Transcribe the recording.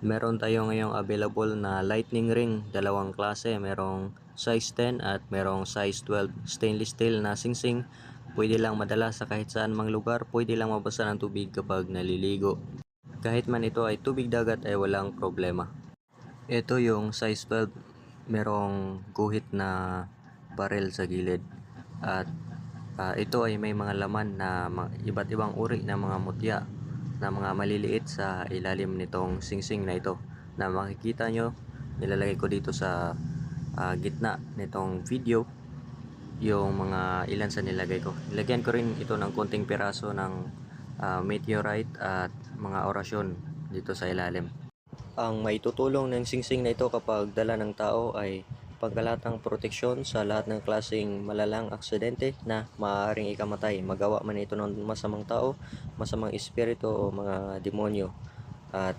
Meron tayo ngayong available na lightning ring, dalawang klase, merong size 10 at merong size 12. Stainless steel na singsing, pwede lang madala sa kahit saan mang lugar, pwede lang mabasa ng tubig kapag naliligo. Kahit man ito ay tubig dagat ay walang problema. Ito yung size 12, merong guhit na barrel sa gilid at ito ay may mga laman na iba't ibang uri ng mga mutya na mga maliliit sa ilalim nitong singsing na ito na makikita nyo. Nilalagay ko dito sa gitna nitong video yung mga ilan sa nilagay ko. Nilagyan ko rin ito ng konting piraso ng meteorite at mga orasyon dito sa ilalim. Ang maitutulong ng singsing na ito kapag dala ng tao ay pangkalatang proteksyon sa lahat ng klaseng malalang aksidente na maaaring ikamatay. Magawa man ito ng masamang tao, masamang espiritu o mga demonyo. At